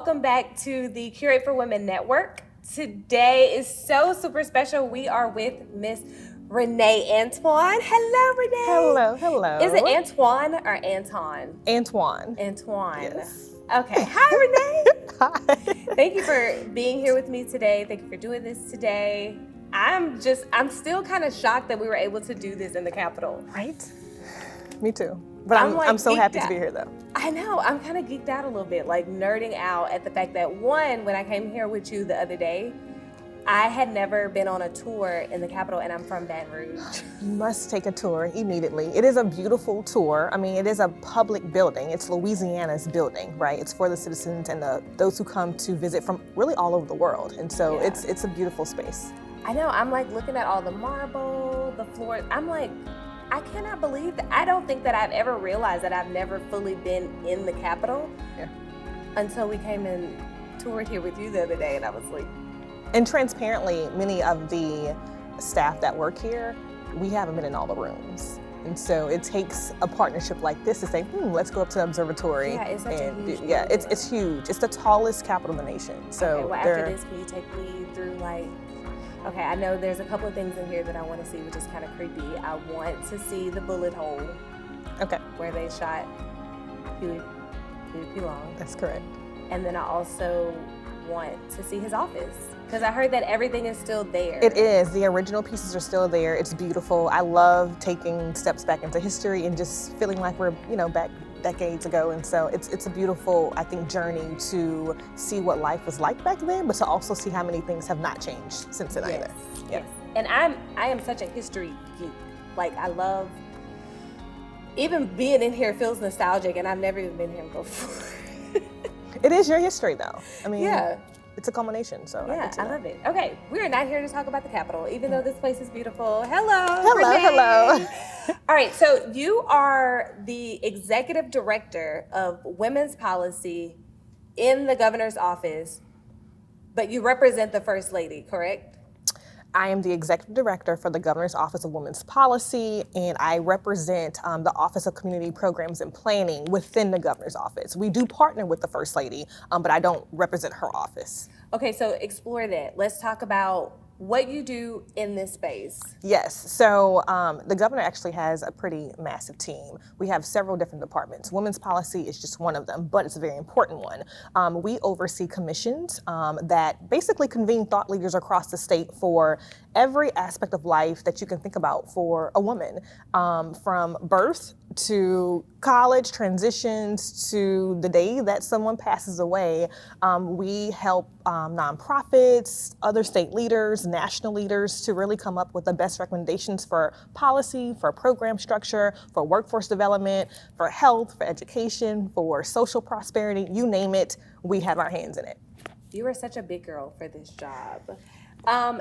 welcome back to the Curate for Women Network. Today is so super special. We are with Miss Renee Antoine. Hello, Renee. Hello. Is it Antoine or Anton? Antoine. Antoine. Yes. Okay. Hi, Renee. Hi. Thank you for being here with me today. Thank you for doing this today. I'm still kind of shocked that we were able to do this in the Capitol. Right? Me too. But I'm so happy to be here though. I know, I'm kind of geeked out a little bit, like nerding out at the fact that one, when I came here with you the other day, I had never been on a tour in the Capitol, and I'm from Baton Rouge. You must take a tour immediately. It is a beautiful tour. I mean, it is a public building. It's Louisiana's building, right? It's for the citizens and those who come to visit from really all over the world. And so it's a beautiful space. I know, I'm like looking at all the marble, the floor. I'm like, I cannot believe that. I don't think that I've ever realized that I've never fully been in the Capitol until we came and toured here with you the other day, and I was like. And transparently, many of the staff that work here, we haven't been in all the rooms. And so it takes a partnership like this to say, let's go up to the observatory. Yeah, it's such a huge it's huge. It's the tallest Capitol in the nation. So okay, well, after this, can you take me through okay, I know there's a couple of things in here that I want to see, which is kind of creepy. I want to see the bullet hole. Okay. Where they shot Huey P. Long. That's correct. And then I also want to see his office, because I heard that everything is still there. It is. The original pieces are still there. It's beautiful. I love taking steps back into history and just feeling like we're, back decades ago. And so it's a beautiful, I think, journey to see what life was like back then, but to also see how many things have not changed since then either. Yes. And I am such a history geek. Like, I love, even being in here feels nostalgic, and I've never even been here before. It is your history though. I mean, yeah. It's a culmination, so I love it. Okay, we are not here to talk about the Capitol, even though this place is beautiful. Hello, Hello. All right, so you are the executive director of women's policy in the governor's office, but you represent the First Lady, correct? I am the executive director for the Governor's Office of Women's Policy, and I represent the Office of Community Programs and Planning within the Governor's Office. We do partner with the First Lady, but I don't represent her office. Okay, so explore that. Let's talk about what you do in this space. Yes, so the governor actually has a pretty massive team. We have several different departments. Women's policy is just one of them, but it's a very important one. We oversee commissions that basically convene thought leaders across the state for every aspect of life that you can think about for a woman, from birth to college, transitions to the day that someone passes away. We help nonprofits, other state leaders, national leaders to really come up with the best recommendations for policy, for program structure, for workforce development, for health, for education, for social prosperity, you name it, we have our hands in it. You are such a big girl for this job.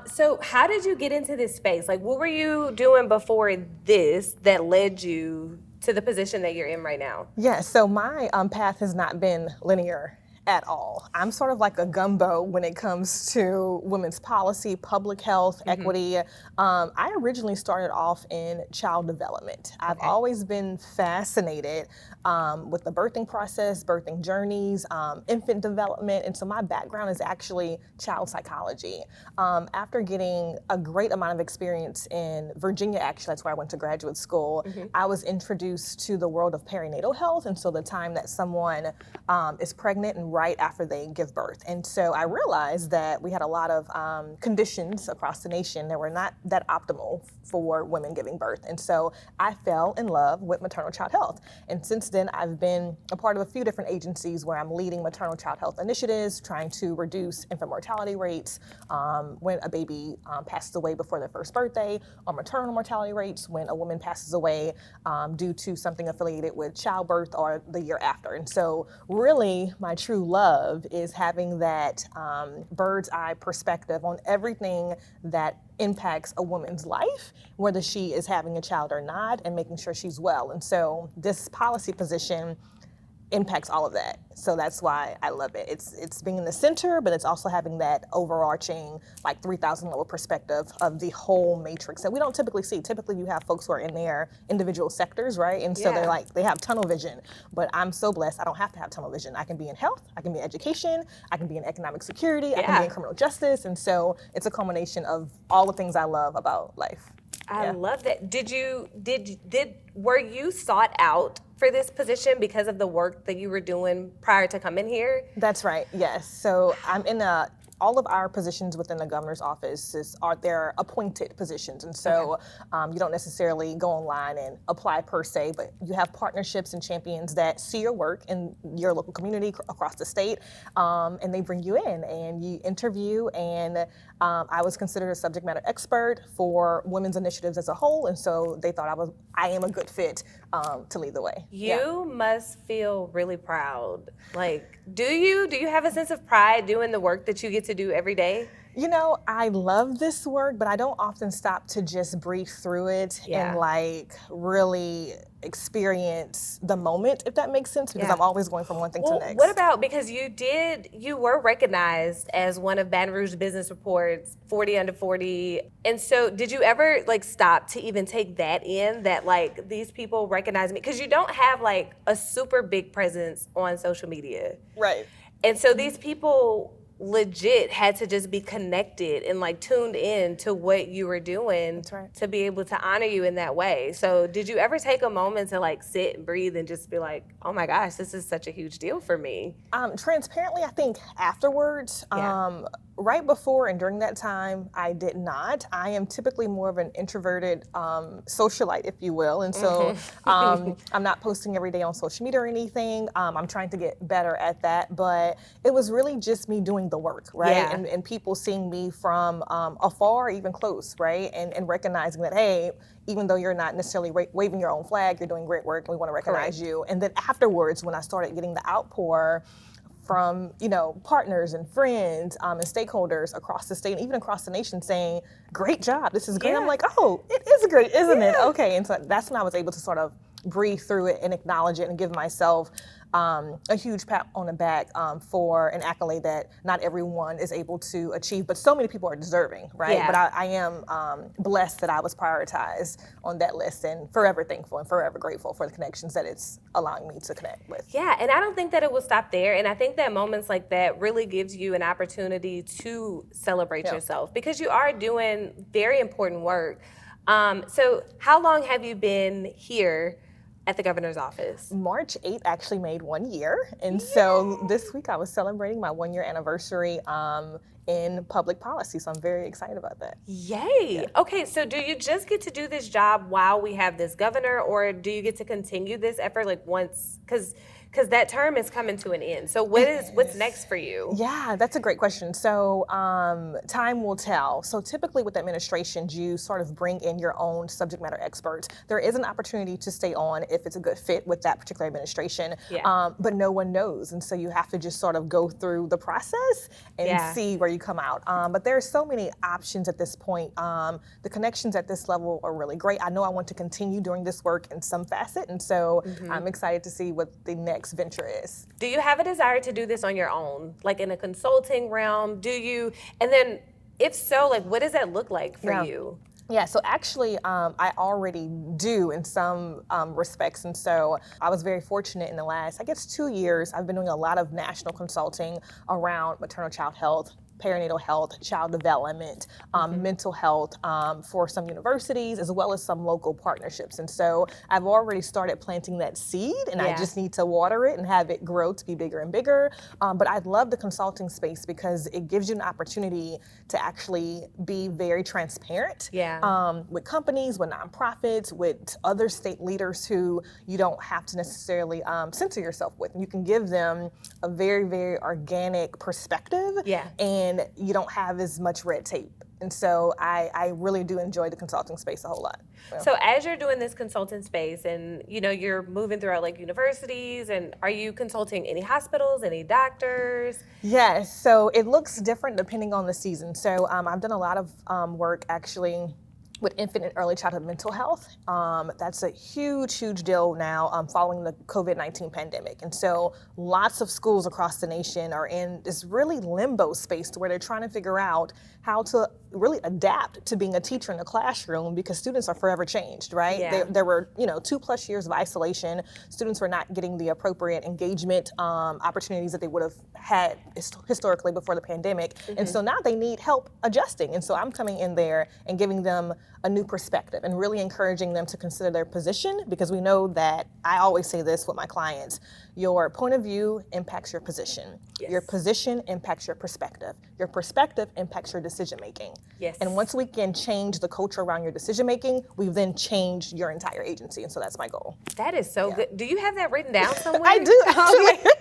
So how did you get into this space? Like, what were you doing before this that led you to the position that you're in right now? Yeah, so my path has not been linear at all. I'm sort of like a gumbo when it comes to women's policy, public health, equity. I originally started off in child development. I've always been fascinated with the birthing process, birthing journeys, infant development, and so my background is actually child psychology. After getting a great amount of experience in Virginia, actually, that's where I went to graduate school, I was introduced to the world of perinatal health, and so the time that someone is pregnant and right after they give birth. And so I realized that we had a lot of conditions across the nation that were not that optimal for women giving birth. And so I fell in love with maternal child health. And since then, I've been a part of a few different agencies where I'm leading maternal child health initiatives, trying to reduce infant mortality rates when a baby passes away before their first birthday, or maternal mortality rates when a woman passes away due to something affiliated with childbirth or the year after. And so really, my true love is having that bird's eye perspective on everything that impacts a woman's life, whether she is having a child or not, and making sure she's well. And so this policy position impacts all of that. So that's why I love it. It's being in the center, but it's also having that overarching, like 3,000 level perspective of the whole matrix that we don't typically see. Typically you have folks who are in their individual sectors, right? And so they have tunnel vision, but I'm so blessed I don't have to have tunnel vision. I can be in health, I can be in education, I can be in economic security, I can be in criminal justice. And so it's a culmination of all the things I love about life. I love that. Were you sought out for this position because of the work that you were doing prior to coming here? That's right, yes. So I'm in all of our positions within the governor's office they're appointed positions. And so you don't necessarily go online and apply per se, but you have partnerships and champions that see your work in your local community across the state, and they bring you in and you interview. And I was considered a subject matter expert for women's initiatives as a whole. And so they thought I am a good fit to lead the way. You must feel really proud. Like, do you have a sense of pride doing the work that you get to do every day? You know, I love this work, but I don't often stop to just breathe through it and like really experience the moment, if that makes sense, because I'm always going from one thing to the next. What about, because you were recognized as one of Baton Rouge Business Report's 40 under 40. And so did you ever like stop to even take that in, that like these people recognize me? Because you don't have like a super big presence on social media. Right. And so these people legit had to just be connected and like tuned in to what you were doing to be able to honor you in that way. So did you ever take a moment to like sit and breathe and just be like, oh my gosh, this is such a huge deal for me? Transparently, I think afterwards, right before and during that time, I did not. I am typically more of an introverted socialite, if you will. And so I'm not posting every day on social media or anything. I'm trying to get better at that. But it was really just me doing the work, right? Yeah. And people seeing me from afar, even close, right? And recognizing that, hey, even though you're not necessarily waving your own flag, you're doing great work and we want to recognize you. And then afterwards, when I started getting the outpour from, partners and friends and stakeholders across the state and even across the nation saying, great job, this is great. I'm like, oh, it is great, isn't it? Okay, and so that's when I was able to sort of breathe through it and acknowledge it and give myself a huge pat on the back for an accolade that not everyone is able to achieve, but so many people are deserving, right? Yeah. But I am blessed that I was prioritized on that list, and forever thankful and forever grateful for the connections that it's allowing me to connect with. Yeah, and I don't think that it will stop there. And I think that moments like that really gives you an opportunity to celebrate yourself, because you are doing very important work. So how long have you been here at the governor's office? March 8th actually made 1 year. And so this week I was celebrating my 1 year anniversary in public policy. So I'm very excited about that. Yay. Yeah. Okay, so do you just get to do this job while we have this governor, or do you get to continue this effort like once, because that term is coming to an end. So what's next for you? Yeah, that's a great question. So time will tell. So typically with administrations, you sort of bring in your own subject matter experts. There is an opportunity to stay on if it's a good fit with that particular administration, but no one knows. And so you have to just sort of go through the process and see where you come out. But there are so many options at this point. The connections at this level are really great. I know I want to continue doing this work in some facet. And so I'm excited to see what the next venture is. Do you have a desire to do this on your own, like in a consulting realm? Do you? And then if so, like what does that look like for you? Yeah, so actually I already do in some respects. And so I was very fortunate in the last, 2 years, I've been doing a lot of national consulting around maternal child health, perinatal health, child development, mental health for some universities, as well as some local partnerships. And so I've already started planting that seed, and I just need to water it and have it grow to be bigger and bigger. But I love the consulting space because it gives you an opportunity to actually be very transparent with companies, with nonprofits, with other state leaders who you don't have to necessarily censor yourself with. You can give them a very, very organic perspective. And you don't have as much red tape. And so I really do enjoy the consulting space a whole lot. So as you're doing this consulting space and you're moving throughout like universities, and are you consulting any hospitals, any doctors? Yes, so it looks different depending on the season. So I've done a lot of work actually with infant and early childhood mental health. That's a huge, huge deal now following the COVID-19 pandemic. And so lots of schools across the nation are in this really limbo space where they're trying to figure out how to really adapt to being a teacher in the classroom because students are forever changed, right? Yeah. There were, 2+ years of isolation. Students were not getting the appropriate engagement opportunities that they would have had historically before the pandemic. And so now they need help adjusting. And so I'm coming in there and giving them a new perspective and really encouraging them to consider their position, because we know that, I always say this with my clients, your point of view impacts your position. Yes. Your position impacts your perspective. Your perspective impacts your decision making. Yes. And once we can change the culture around your decision making, we've then changed your entire agency. And so that's my goal. That is so good. Do you have that written down somewhere? I do, actually.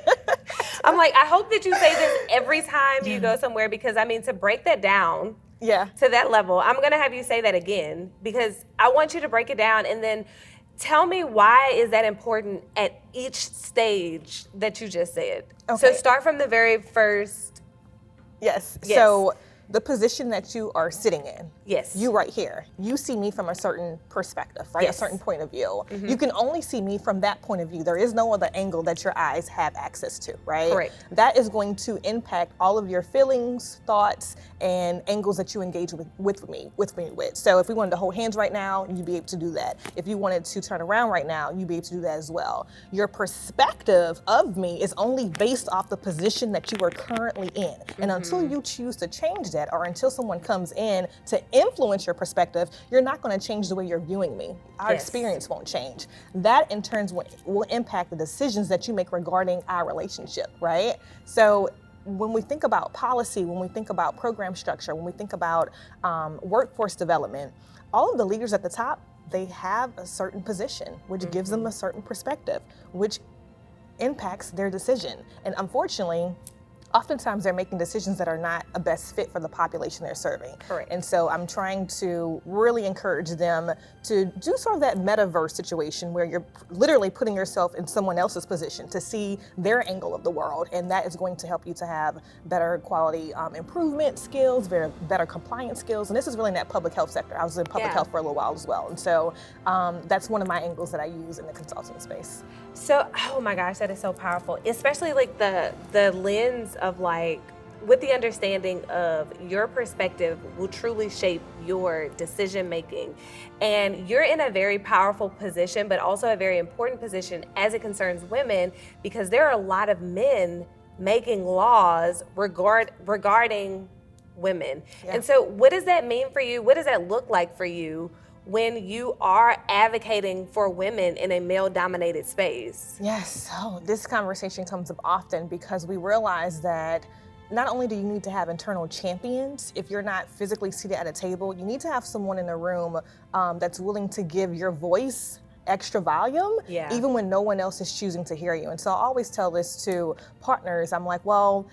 I'm like, I hope that you say this every time you go somewhere, because I mean, to break that down to that level, I'm going to have you say that again, because I want you to break it down and then tell me why is that important at each stage that you just said. Okay. So start from the very first. Yes. So the position that you are sitting in. Yes. You right here. You see me from a certain perspective, right? Yes. A certain point of view. You can only see me from that point of view. There is no other angle that your eyes have access to, right? Correct. That is going to impact all of your feelings, thoughts, and angles that you engage with me with. So if we wanted to hold hands right now, you'd be able to do that. If you wanted to turn around right now, you'd be able to do that as well. Your perspective of me is only based off the position that you are currently in. And until you choose to change that, or until someone comes in to influence your perspective, you're not going to change the way you're viewing me. Our experience won't change. That in turn will impact the decisions that you make regarding our relationship, right? So when we think about policy, when we think about program structure, when we think about workforce development, all of the leaders at the top, they have a certain position, which gives them a certain perspective, which impacts their decision. And unfortunately, oftentimes they're making decisions that are not a best fit for the population they're serving. Correct. And so I'm trying to really encourage them to do sort of that metaverse situation where you're literally putting yourself in someone else's position to see their angle of the world. And that is going to help you to have better quality improvement skills, better compliance skills. And this is really in that public health sector. I was in public health for a little while as well. And so that's one of my angles that I use in the consulting space. So, oh my gosh, that is so powerful, especially like the lens of like, with the understanding of your perspective will truly shape your decision making. And you're in a very powerful position, but also a very important position as it concerns women, because there are a lot of men making laws regarding women. Yeah. And so what does that mean for you? What does that look like for you when you are advocating for women in a male-dominated space? Yes, this conversation comes up often because we realize that not only do you need to have internal champions, if you're not physically seated at a table, you need to have someone in the room that's willing to give your voice extra volume, even when no one else is choosing to hear you. And so I always tell this to partners. I'm like, well,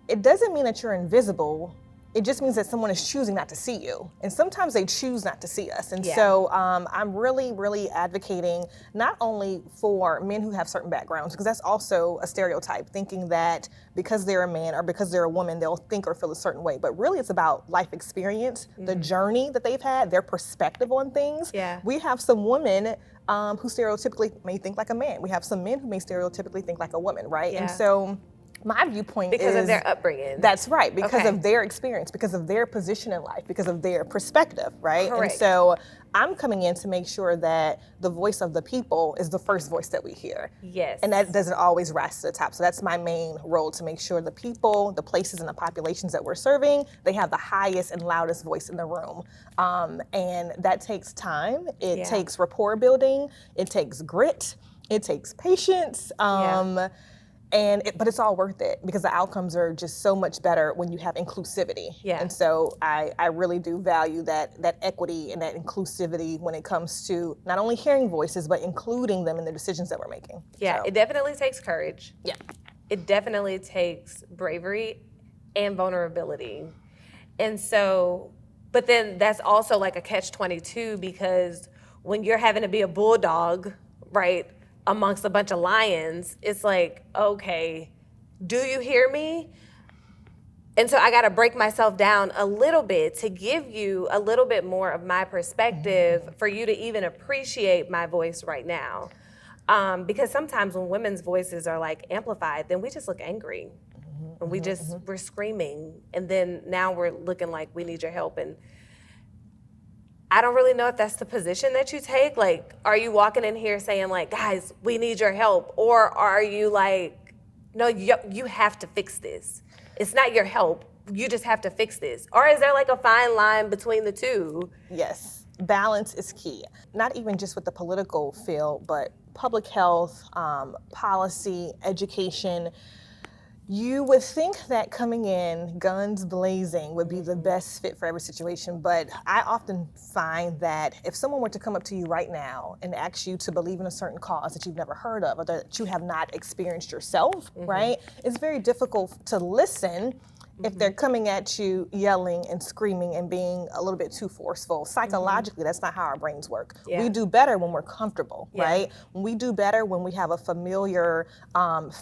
it doesn't mean that you're invisible. It just means that someone is choosing not to see you. And sometimes they choose not to see us. And so I'm really, really advocating not only for men who have certain backgrounds, because that's also a stereotype, thinking that because they're a man or because they're a woman, they'll think or feel a certain way. But really it's about life experience, the journey that they've had, their perspective on things. Yeah. We have some women who stereotypically may think like a man. We have some men who may stereotypically think like a woman, right? Yeah. And so my viewpoint is... Because of their upbringing. That's right, because of their experience, because of their position in life, because of their perspective, right? Correct. And so I'm coming in to make sure that the voice of the people is the first voice that we hear. Yes. And that doesn't always rise to the top. So that's my main role, to make sure the people, the places and the populations that we're serving, they have the highest and loudest voice in the room. And that takes time. It takes rapport building. It takes grit. It takes patience. But it's all worth it, because the outcomes are just so much better when you have inclusivity. Yeah. And so I really do value that equity and that inclusivity when it comes to not only hearing voices, but including them in the decisions that we're making. Yeah, it definitely takes courage. Yeah. It definitely takes bravery and vulnerability. And so, but then that's also like a catch-22, because when you're having to be a bulldog, right, amongst a bunch of lions, it's like, okay, do you hear me? And so I got to break myself down a little bit to give you a little bit more of my perspective for you to even appreciate my voice right now. Because sometimes when women's voices are like amplified, then we just look angry and we're screaming. And then now we're looking like we need your help. And I don't really know if that's the position that you take. Like, are you walking in here saying like, guys, we need your help? Or are you like, no, you have to fix this. It's not your help. You just have to fix this. Or is there like a fine line between the two? Yes, balance is key. Not even just with the political field, but public health, policy, education. You would think that coming in guns blazing would be the best fit for every situation, but I often find that if someone were to come up to you right now and ask you to believe in a certain cause that you've never heard of or that you have not experienced yourself, right? It's very difficult to listen if they're coming at you yelling and screaming and being a little bit too forceful. Psychologically, that's not how our brains work. Yeah. We do better when we're comfortable, right? We do better when we have a familiar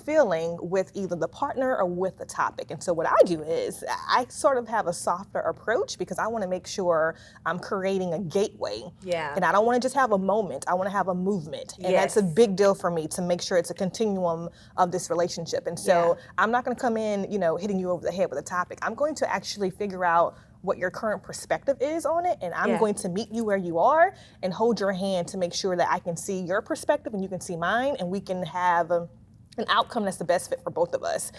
feeling with either the partner or with the topic. And so what I do is I sort of have a softer approach because I want to make sure I'm creating a gateway. Yeah. And I don't want to just have a moment. I want to have a movement. And that's a big deal for me to make sure it's a continuum of this relationship. And so I'm not going to come in, hitting you over the head with a topic. I'm going to actually figure out what your current perspective is on it, and I'm going to meet you where you are and hold your hand to make sure that I can see your perspective and you can see mine, and we can have an outcome that's the best fit for both of us.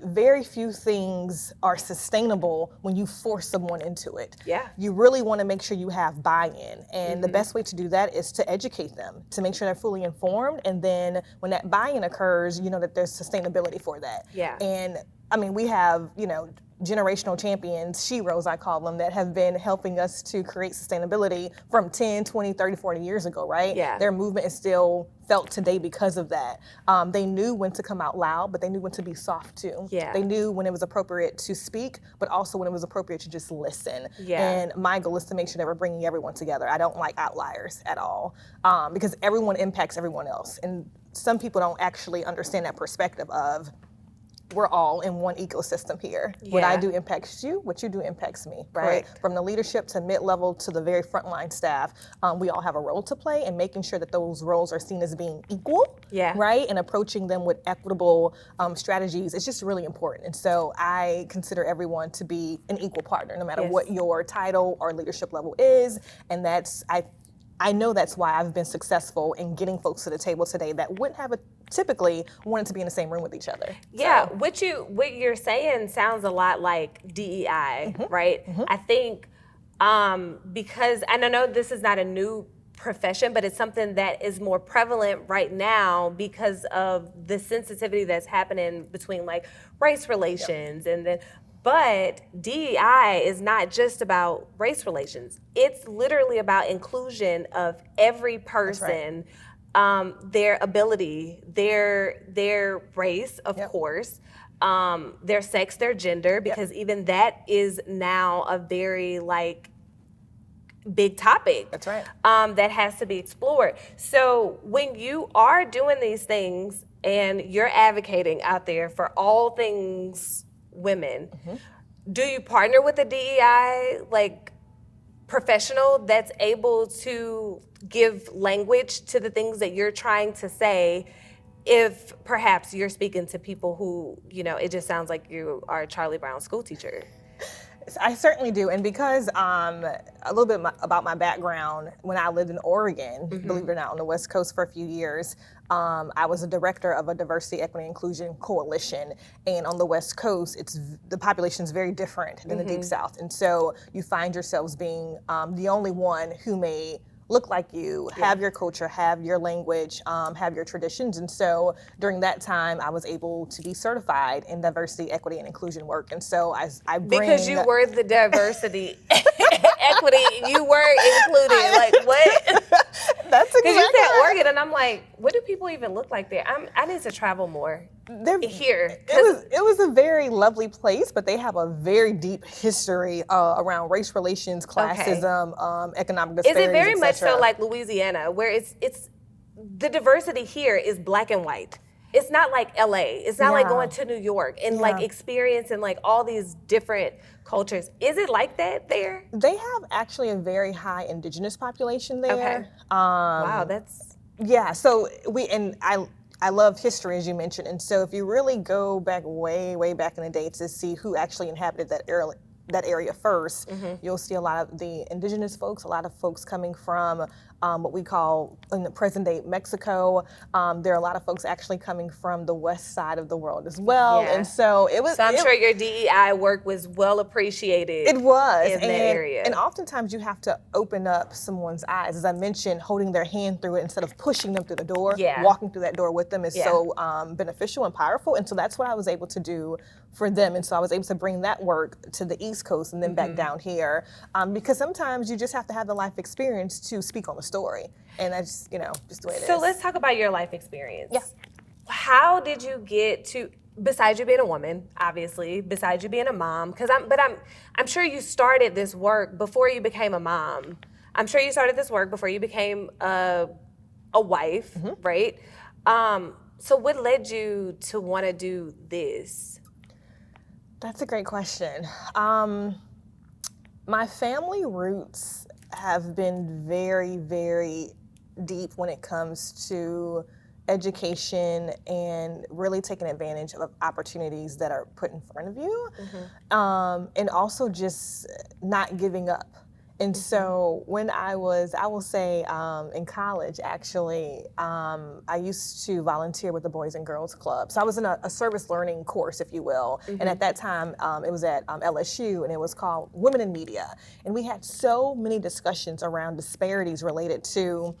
Very few things are sustainable when you force someone into it. You really want to make sure you have buy-in, and the best way to do that is to educate them, to make sure they're fully informed, and then when that buy-in occurs, you know that there's sustainability for that. And I mean, we have, generational champions, sheroes I call them, that have been helping us to create sustainability from 10, 20, 30, 40 years ago, right? Their movement is still felt today because of that. They knew when to come out loud, but they knew when to be soft too. They knew when it was appropriate to speak, but also when it was appropriate to just listen. And my goal is to make sure that we're bringing everyone together. I don't like outliers at all, because everyone impacts everyone else. And some people don't actually understand that perspective of, we're all in one ecosystem here. What I do impacts you, what you do impacts me, right? From the leadership to mid-level to the very frontline staff, we all have a role to play, and making sure that those roles are seen as being equal, right? And approaching them with equitable strategies is just really important. And so I consider everyone to be an equal partner, no matter what your title or leadership level is. And I know that's why I've been successful in getting folks to the table today that wouldn't have typically wanted to be in the same room with each other. What you're saying sounds a lot like DEI, right? I think because, and I know this is not a new profession, but it's something that is more prevalent right now because of the sensitivity that's happening between like race relations and then. But DEI is not just about race relations. It's literally about inclusion of every person, their ability, their race, of course, their sex, their gender, because even that is now a very big topic. That has to be explored. So when you are doing these things and you're advocating out there for all things women, do you partner with a DEI professional that's able to give language to the things that you're trying to say, if perhaps you're speaking to people who, it just sounds like you are a Charlie Brown school teacher? I certainly do, and because a little bit about my background, when I lived in Oregon, believe it or not, on the West Coast for a few years, I was a director of a diversity, equity, inclusion coalition, and on the West Coast, the population is very different than the Deep South, and so you find yourselves being the only one who may look like you, have your culture, have your language, have your traditions. And so during that time, I was able to be certified in diversity, equity, and inclusion work. And so I bring... Because you were the diversity, equity, you were included. What? That's exactly Because you said right. Oregon, and I'm like, what do people even look like there? I need to travel more here. It was a very lovely place, but they have a very deep history around race relations, classism, economic disparities. Is it very much so like Louisiana, where it's the diversity here is black and white? it's not like LA. It's not like Yeah. going to New York and like experiencing like all these different cultures. Is it like that there? They have actually a very high indigenous population there. Okay. Wow, that's Yeah, so I love history, as you mentioned, and so if you really go back way back in the day to see who actually inhabited that area first, you'll see a lot of the indigenous folks, a lot of folks coming from what we call in the present day Mexico. There are a lot of folks actually coming from the west side of the world as well, and so it was. So I'm sure your DEI work was well appreciated. It was in that area, and oftentimes you have to open up someone's eyes. As I mentioned, holding their hand through it instead of pushing them through the door. Walking through that door with them is so beneficial and powerful, and so that's what I was able to do for them. And so I was able to bring that work to the East Coast and then back down here, because sometimes you just have to have the life experience to speak on the story, and that's just the way it is. So let's talk about your life experience. Yeah. How did you get to, besides you being a woman, obviously, besides you being a mom, I'm sure you started this work before you became a mom. I'm sure you started this work before you became a wife, right? So what led you to want to do this? That's a great question. My family roots have been very deep when it comes to education and really taking advantage of opportunities that are put in front of you, and also just not giving up. And so when I will say in college, actually, I used to volunteer with the Boys and Girls Club. So I was in a service learning course, if you will. And at that time, it was at LSU, and it was called Women in Media. And we had so many discussions around disparities related to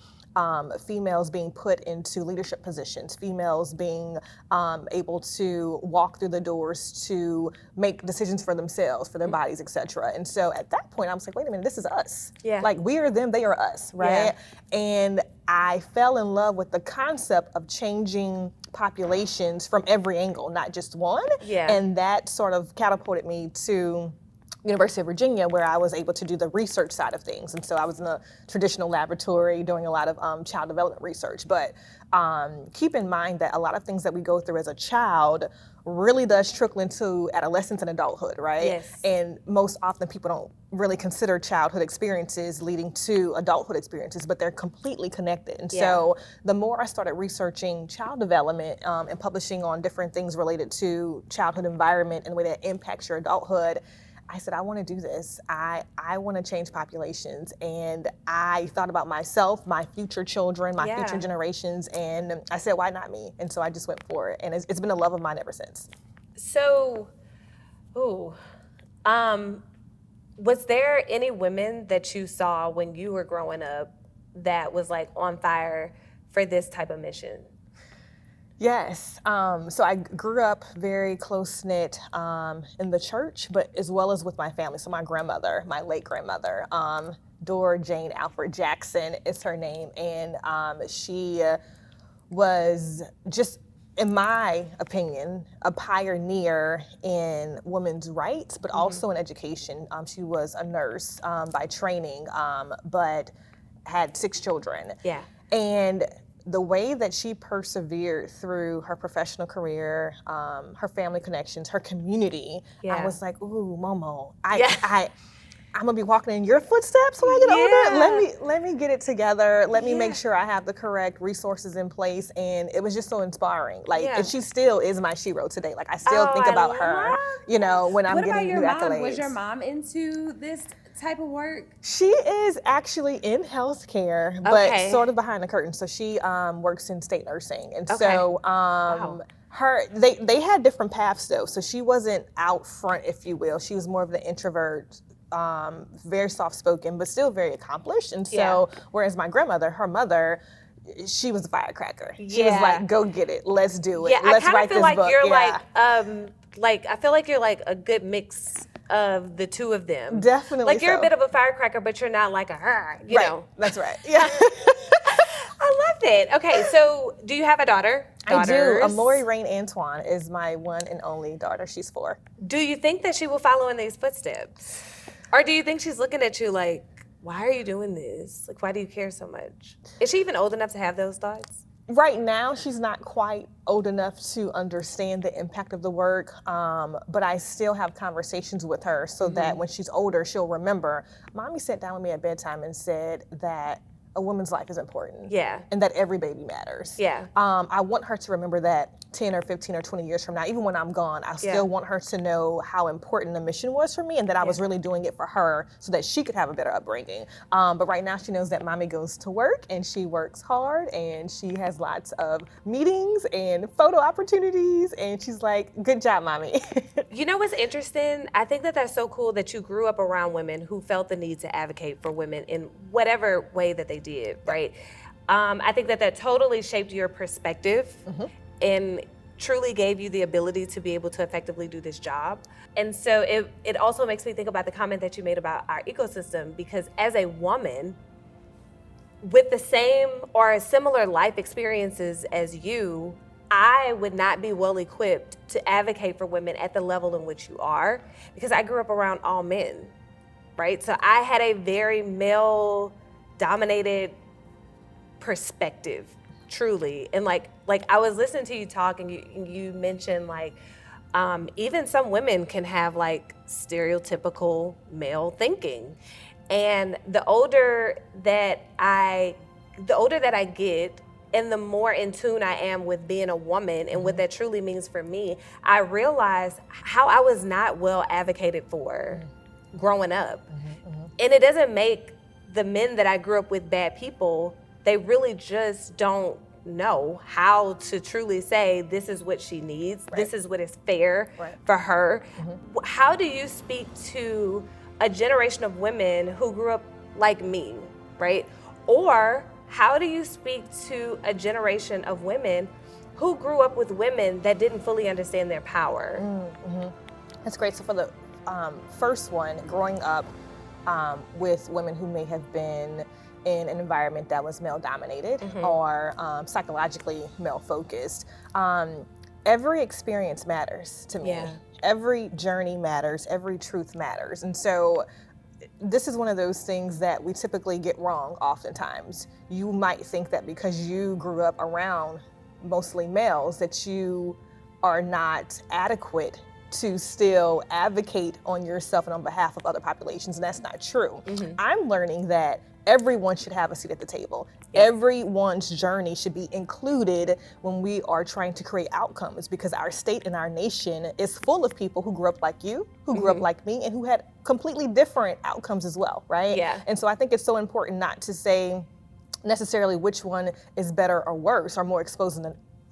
females being put into leadership positions, females being able to walk through the doors to make decisions for themselves, for their bodies, etc. And so at that point, I was like, wait a minute, this is us. Like, we are them, they are us, right? And I fell in love with the concept of changing populations from every angle, not just one. And that sort of catapulted me to University of Virginia, where I was able to do the research side of things. And so I was in a traditional laboratory doing a lot of child development research. But keep in mind that a lot of things that we go through as a child really does trickle into adolescence and adulthood, right? And most often people don't really consider childhood experiences leading to adulthood experiences, but they're completely connected. And so the more I started researching child development and publishing on different things related to childhood environment and the way that impacts your adulthood, I said, I want to do this. I want to change populations. And I thought about myself, my future children, my future generations, and I said, why not me? And so I just went for it. And it's been a love of mine ever since. So, was there any women that you saw when you were growing up that was like on fire for this type of mission? Yes. So I grew up very close-knit in the church, but as well as with my family. So my grandmother, my late grandmother, Dora Jane Alfred Jackson is her name. And she was just, in my opinion, a pioneer in women's rights, but also in education. She was a nurse by training, but had 6 children. And the way that she persevered through her professional career, her family connections, her community, I was like, ooh, Momo, I'm gonna be walking in your footsteps when I get older. Let me get it together. Let me make sure I have the correct resources in place. And it was just so inspiring. Like, and she still is my shero today. Like, I still think about her, when I'm getting new accolades. Was your mom into this type of work? She is actually in healthcare, but sort of behind the curtain. So she works in state nursing. And so they had different paths though. So she wasn't out front, if you will. She was more of the introvert, very soft-spoken, but still very accomplished. And so, whereas my grandmother, her mother, she was a firecracker. She was like, go get it. Let's do it. Let's write this book. I feel like you're like a good mix of the two of them. Definitely. Like, you're a bit of a firecracker, but you're not like you know. That's right. Yeah. I loved it. Okay, so do you have a daughter? I do. Lori Rain Antoine is my one and only daughter. She's 4. Do you think that she will follow in these footsteps? Or do you think she's looking at you like, why are you doing this? Like, why do you care so much? Is she even old enough to have those thoughts? Right now, she's not quite old enough to understand the impact of the work, but I still have conversations with her so that when she's older, she'll remember, Mommy sat down with me at bedtime and said that a woman's life is important. Yeah. And that every baby matters. Yeah. I want her to remember that 10 or 15 or 20 years from now, even when I'm gone, I still want her to know how important the mission was for me and that I was really doing it for her so that she could have a better upbringing. But right now she knows that Mommy goes to work and she works hard and she has lots of meetings and photo opportunities and she's like, good job, Mommy. You know what's interesting? I think that that's so cool that you grew up around women who felt the need to advocate for women in whatever way that they did, right? I think that that totally shaped your perspective and truly gave you the ability to be able to effectively do this job. And so it also makes me think about the comment that you made about our ecosystem, because as a woman with the same or similar life experiences as you, I would not be well equipped to advocate for women at the level in which you are, because I grew up around all men, right? So I had a very male dominated perspective, truly. And like I was listening to you talk and you mentioned like, even some women can have like stereotypical male thinking. And the older that I get, and the more in tune I am with being a woman and what that truly means for me, I realize how I was not well advocated for growing up. And it doesn't make the men that I grew up with bad people. They really just don't know how to truly say, this is what she needs, this is what is fair for her. How do you speak to a generation of women who grew up like me, right? Or how do you speak to a generation of women who grew up with women that didn't fully understand their power? That's great. So for the first one, growing up with women who may have been in an environment that was male dominated or psychologically male focused, every experience matters to me. Every journey matters, every truth matters. And so this is one of those things that we typically get wrong oftentimes. You might think that because you grew up around mostly males that you are not adequate to still advocate on yourself and on behalf of other populations, and that's not true. I'm learning that everyone should have a seat at the table. Everyone's journey should be included when we are trying to create outcomes, because our state and our nation is full of people who grew up like you, who grew up like me, and who had completely different outcomes as well, right? And so I think it's so important not to say necessarily which one is better or worse, or more exposed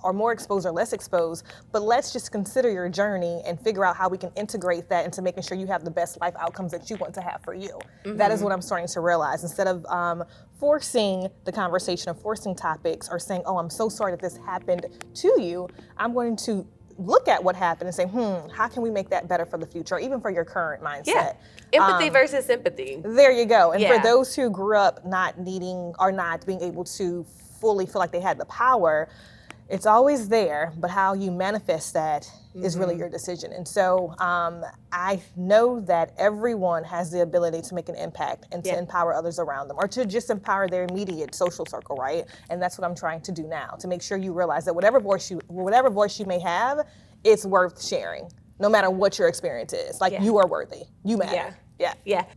or less exposed, but let's just consider your journey and figure out how we can integrate that into making sure you have the best life outcomes that you want to have for you. That is what I'm starting to realize. Instead of forcing the conversation or forcing topics or saying, oh, I'm so sorry that this happened to you, I'm going to look at what happened and say, how can we make that better for the future, or even for your current mindset? Empathy versus sympathy. There you go. And for those who grew up not needing or not being able to fully feel like they had the power, it's always there, but how you manifest that is really your decision. And so I know that everyone has the ability to make an impact and to empower others around them, or to just empower their immediate social circle, right? And that's what I'm trying to do now, to make sure you realize that whatever voice you may have, it's worth sharing, no matter what your experience is. Like, you are worthy, you matter.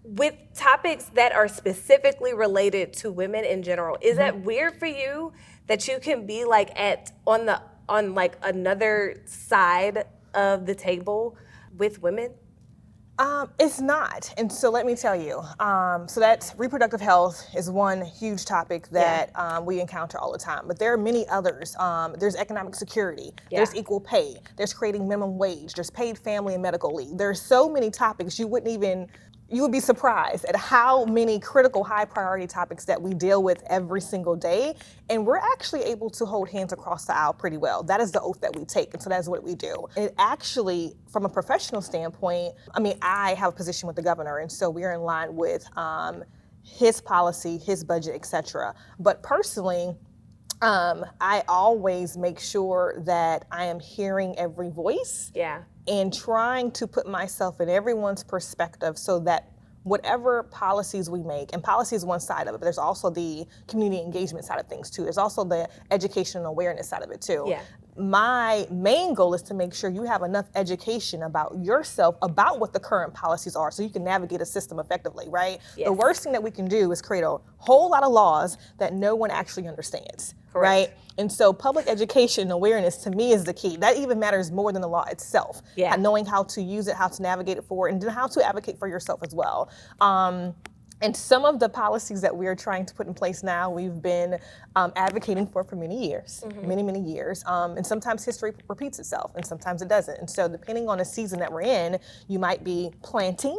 With topics that are specifically related to women in general, is that weird for you that you can be like on like another side of the table with women? It's not. And so let me tell you, so that's reproductive health is one huge topic that we encounter all the time, but there are many others. There's economic security, there's equal pay, there's creating minimum wage, there's paid family and medical leave. There's so many topics you would be surprised at how many critical, high priority topics that we deal with every single day. And we're actually able to hold hands across the aisle pretty well. That is the oath that we take. And so that's what we do. And it actually, from a professional standpoint, I mean, I have a position with the governor, and so we're in line with his policy, his budget, et cetera. But personally, I always make sure that I am hearing every voice and trying to put myself in everyone's perspective so that whatever policies we make, and policy is one side of it, but there's also the community engagement side of things too. There's also the education and awareness side of it too. Yeah. My main goal is to make sure you have enough education about yourself, about what the current policies are, so you can navigate a system effectively, right? Yes. The worst thing that we can do is create a whole lot of laws that no one actually understands, Correct. right? And so public education and awareness to me is the key. That even matters more than the law itself. Yeah. Knowing how to use it, how to navigate it forward, and then how to advocate for yourself as well. And some of the policies that we are trying to put in place now, we've been advocating for many years, many years. And sometimes history repeats itself and sometimes it doesn't. And so depending on the season that we're in, you might be planting,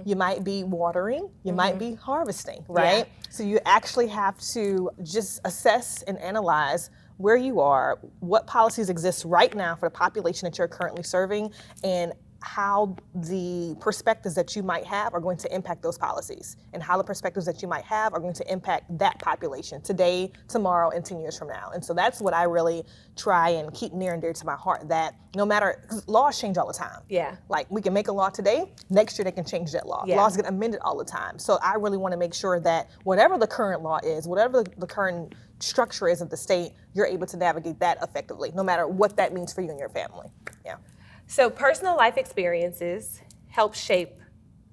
you might be watering, you might be harvesting, right? Yeah. So you actually have to just assess and analyze where you are, what policies exist right now for the population that you're currently serving, and how the perspectives that you might have are going to impact those policies, and how the perspectives that you might have are going to impact that population today, tomorrow, and 10 years from now. And so that's what I really try and keep near and dear to my heart, that no matter, 'cause laws change all the time. Yeah. Like we can make a law today, next year they can change that law. Yeah. Laws get amended all the time. So I really want to make sure that whatever the current law is, whatever the current structure is of the state, you're able to navigate that effectively, no matter what that means for you and your family. Yeah. So personal life experiences help shape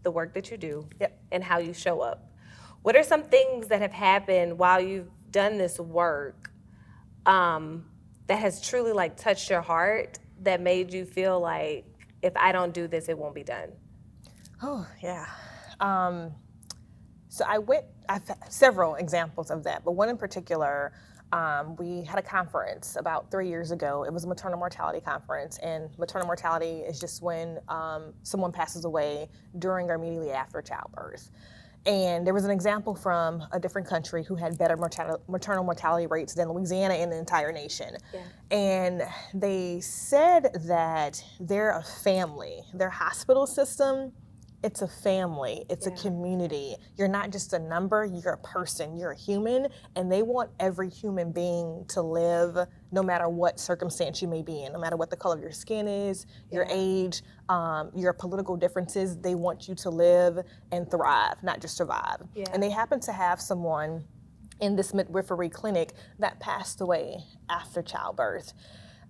the work that you do. Yep. And how you show up. What are some things that have happened while you've done this work that has truly like touched your heart, that made you feel like, if I don't do this, it won't be done? Oh, yeah. So I've had several examples of that, but one in particular, we had a conference about 3 years ago. It was a maternal mortality conference, and maternal mortality is just when someone passes away during or immediately after childbirth. And there was an example from a different country who had better maternal mortality rates than Louisiana and the entire nation. Yeah. And they said that they're a family. Their hospital system, it's a family, it's a community. You're not just a number, you're a person, you're a human, and they want every human being to live no matter what circumstance you may be in, no matter what the color of your skin is, your age, your political differences. They want you to live and thrive, not just survive. Yeah. And they happen to have someone in this midwifery clinic that passed away after childbirth.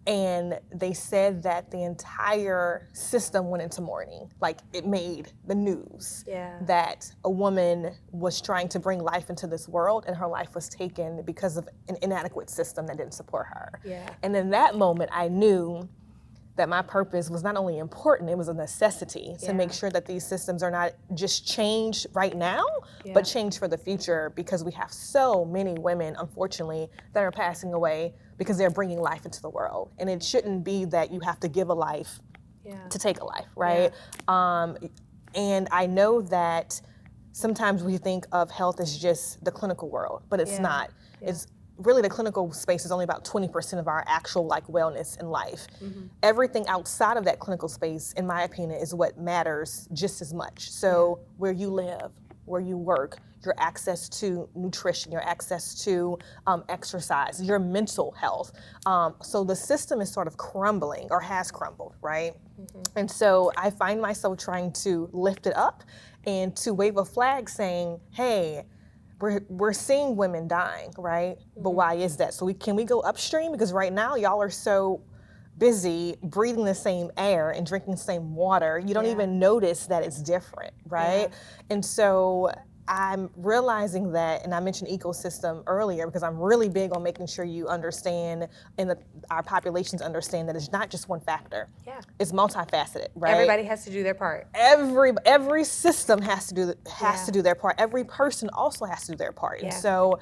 And they said that the entire system went into mourning. Like, it made the news that a woman was trying to bring life into this world and her life was taken because of an inadequate system that didn't support her. Yeah. And in that moment, I knew that my purpose was not only important, it was a necessity to make sure that these systems are not just changed right now, but changed for the future, because we have so many women, unfortunately, that are passing away because they're bringing life into the world. And it shouldn't be that you have to give a life to take a life, right? And I know that sometimes we think of health as just the clinical world, but it's not. It's really, the clinical space is only about 20% of our actual like wellness in life. Everything outside of that clinical space, in my opinion, is what matters just as much. So where you live, where you work, your access to nutrition, your access to exercise, your mental health. So the system is sort of crumbling, or has crumbled, right? And so I find myself trying to lift it up and to wave a flag saying, hey, we're seeing women dying, right? But why is that? So can we go upstream? Because right now y'all are so busy breathing the same air and drinking the same water, you don't even notice that it's different, right? And so I'm realizing that, and I mentioned ecosystem earlier because I'm really big on making sure you understand, and our populations understand, that it's not just one factor. Yeah. It's multifaceted, right? Everybody has to do their part. Every system has to do their part. Every person also has to do their part. And so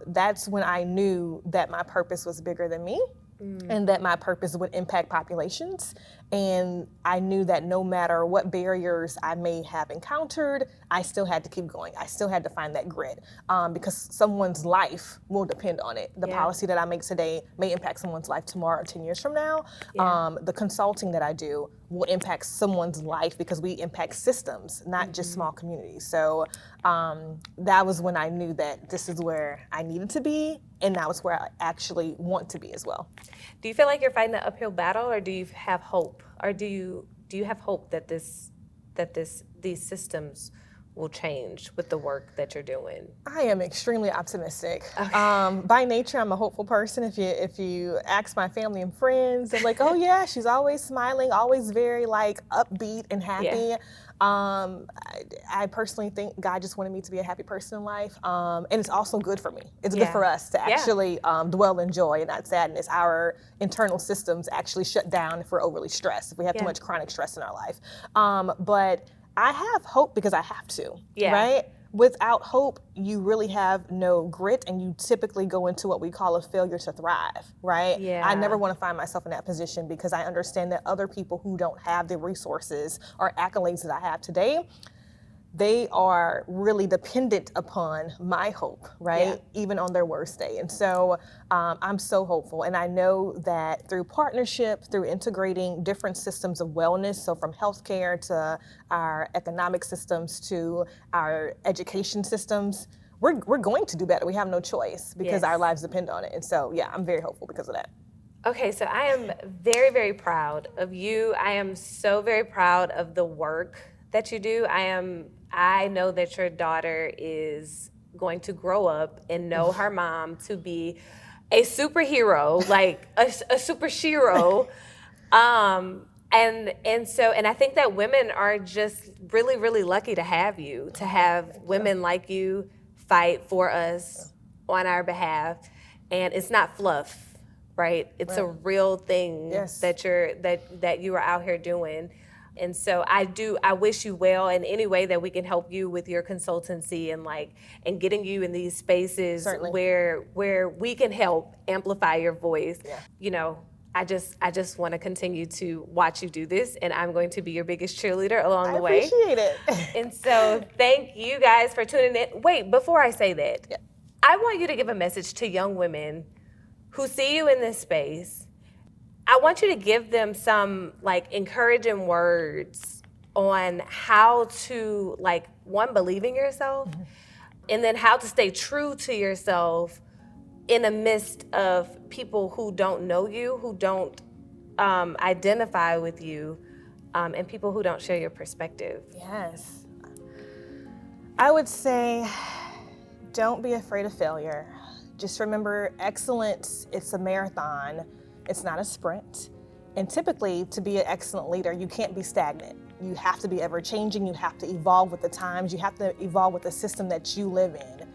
that's when I knew that my purpose was bigger than me. And that my purpose would impact populations. And I knew that no matter what barriers I may have encountered, I still had to keep going. I still had to find that grit, because someone's life will depend on it. The policy that I make today may impact someone's life tomorrow or 10 years from now. The consulting that I do will impact someone's life, because we impact systems, not just small communities. So that was when I knew that this is where I needed to be, and that was where I actually want to be as well. Do you feel like you're fighting an uphill battle, or do you have hope? Or do you have hope that these systems will change with the work that you're doing? I am extremely optimistic. Okay. By nature, I'm a hopeful person. If you ask my family and friends, they're like, "Oh yeah, she's always smiling, always very like upbeat and happy." Yeah. I personally think God just wanted me to be a happy person in life, and it's also good for me. It's good Yeah. for us to Yeah. actually dwell in joy and not sadness. Our internal systems actually shut down if we're overly stressed, if we have too much chronic stress in our life. But I have hope because I have to, right? Without hope, you really have no grit, and you typically go into what we call a failure to thrive, right? Yeah. I never want to find myself in that position because I understand that other people who don't have the resources or accolades that I have today, they are really dependent upon my hope, right? Even on their worst day. And so I'm so hopeful. And I know that through partnership, through integrating different systems of wellness, so from healthcare to our economic systems to our education systems, we're going to do better. We have no choice because our lives depend on it. And so, yeah, I'm very hopeful because of that. Okay, so I am very, very proud of you. I am so very proud of the work that you do. I know that your daughter is going to grow up and know her mom to be a superhero, like a super shero. And I think that women are just really, really lucky to have you, to have women like you fight for us on our behalf. And it's not fluff, right? It's a real thing that you are out here doing. And so I wish you well in any way that we can help you with your consultancy and getting you in these spaces where we can help amplify your voice. You know, I just want to continue to watch you do this, and I'm going to be your biggest cheerleader along the way. I appreciate it. And so thank you guys for tuning in. Wait, before I say that, I want you to give a message to young women who see you in this space. I want you to give them some encouraging words on how to one, believe in yourself, and then how to stay true to yourself in the midst of people who don't know you, who don't identify with you, and people who don't share your perspective. Yes. I would say, don't be afraid of failure. Just remember, excellence, it's a marathon. It's not a sprint. And typically, to be an excellent leader, you can't be stagnant. You have to be ever changing. You have to evolve with the times. You have to evolve with the system that you live in.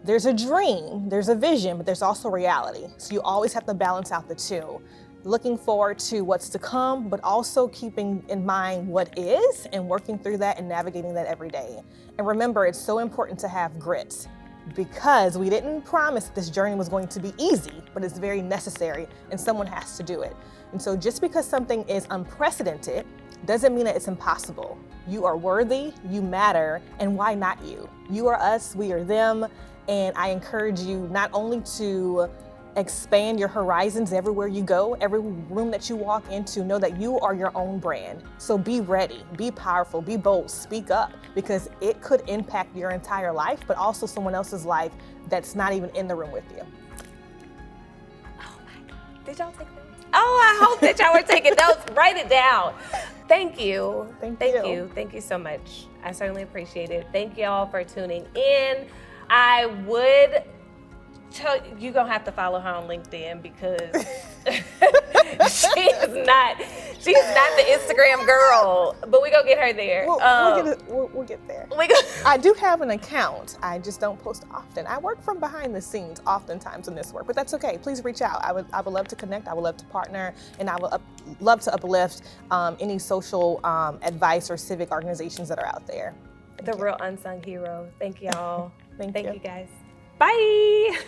There's a dream, there's a vision, but there's also reality. So you always have to balance out the two. Looking forward to what's to come, but also keeping in mind what is and working through that and navigating that every day. And remember, it's so important to have grit, because we didn't promise this journey was going to be easy, but it's very necessary and someone has to do it. And so just because something is unprecedented doesn't mean that it's impossible. You are worthy, you matter, and why not you? You are us, we are them, and I encourage you not only to expand your horizons everywhere you go, every room that you walk into, know that you are your own brand. So be ready, be powerful, be bold, speak up, because it could impact your entire life, but also someone else's life that's not even in the room with you. Oh my God. Did y'all take notes? Oh, I hope that y'all were taking notes. Write it down. Thank you. Thank you. Thank you so much. I certainly appreciate it. Thank y'all for tuning in. I would you're gonna have to follow her on LinkedIn because she's not the Instagram girl, but we gonna get her there. We'll get there. I do have an account. I just don't post often. I work from behind the scenes oftentimes in this work, but that's okay. Please reach out. I would love to connect. I would love to partner, and I would love to uplift any social advice or civic organizations that are out there. The real unsung hero. Thank y'all. Thank you guys. Bye.